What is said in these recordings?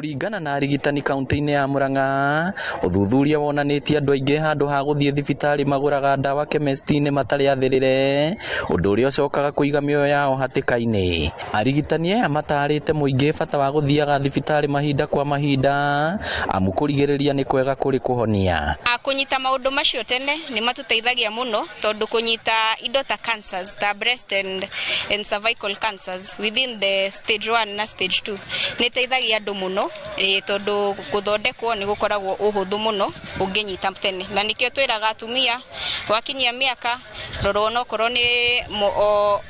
Kuringana na arigitani kaunti-inĩ ya Murang'a, uthuthuria wonanĩtie andũ aingĩ handũ ha gũthiĩ thibitarĩ magũraga ndawa kemesti-inĩ matarĩ athĩrĩre, ũndũ ũrĩa ũcokaga kũiga mĩoyo yao hatĩka-inĩ. Arigitani aya matarĩte mũingĩ bata wa gũthiaga thibitarĩ mahinda kwa mahinda, amu kũrigĩrĩria nĩ kwega kũrĩ kũhonia. Kũnyita maũndũ macio tene nĩ matũteithagia mũno, tondũ kũnyita indo ta cancers, ta breast and cervical cancers within the stage 1 na stage 2 nĩ teithagia andũ mũno, tondũ gũthondekwo nĩ gũkoragwo ũhũthũ mũno ũngĩnyita tene, na nĩkĩo twĩraga atumia wakinyia mĩaka rorwo onokorwo nĩ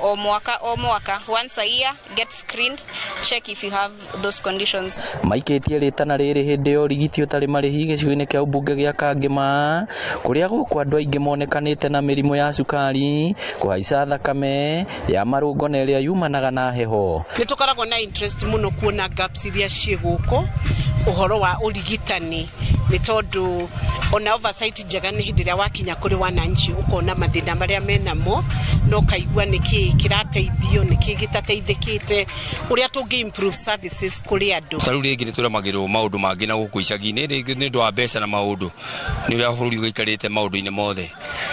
o mwaka once a year, get screened, check if you have those conditions. Maikĩtie rĩtana rĩrĩ hĩndĩ ya ũrigiti ũtarĩ marĩhi gĩcigo-inĩ kĩa ũmbunge gĩa Kangema, kũrĩa gũkũ andũ aingĩ monekanĩte na mĩrimũ ya cukari, kũhaica thakame ya marũngo na ĩrĩa yumanaga na heho. Nĩ tũkoragwo na interest mũno kuona gaps iria ciĩ gũkũ ũhoro wa ũrigitani, nĩ tondũ ona oversight njega nĩ hĩndĩ ĩrĩa wakinya kũrĩ wananchi ũkona mathĩna marĩa menamo, no kaigua nĩkĩ kĩrateithio, nĩkĩ gĩtateithĩkĩte, ũrĩa tũngĩ improve services kũrĩ andũ. Tarĩu rĩngĩ nĩ tũremagĩrwo maũndũ mangĩ na gũkũ icagi-inĩ, rĩngĩ nĩ ũndũ wa mbeca na maũndũ, nĩ ũrĩa bũrũri ũikarĩte maũndũ-inĩ mothe,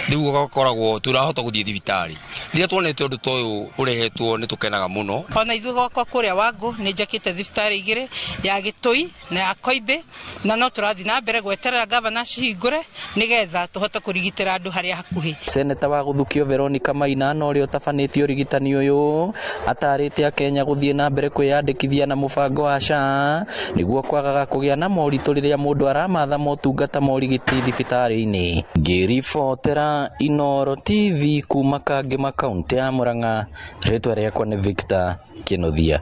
rĩu gũkoragwo tũrahota gũthiĩ thibitarĩ. Rĩrĩa tuonete ũndũ ta ũyũ ũrehetwo nĩ tũkenaga mũno. Ona ithuĩ gwakwa kũrĩa Wangũ nĩ njakĩte thibitarĩ igĩrĩ, ya Gĩtũi na ya Koimbe, na no tũrathiĩ na mbere gweterera gavana cihingũre nĩgetha tũhote kũrigitĩra andũ harĩa hakuhĩ. Seneta wa Gũthukio Veronica Maina na ũrĩa ũtabanĩtie ũrigitani ũyũ atarĩte Akenya gũthiĩ na mbere kwĩyandĩkithia na mũbango wa SHA nĩguo kwagaga kũgĩa na moritũ rĩrĩa mũndũ aramatha motungata ma ũrigiti thibitarĩ-inĩ. Ngĩribotera Inooro TV kuma Kangema kaunti ya Murang'a, rĩtwa rĩakwa nĩ Victor Kĩnuthia.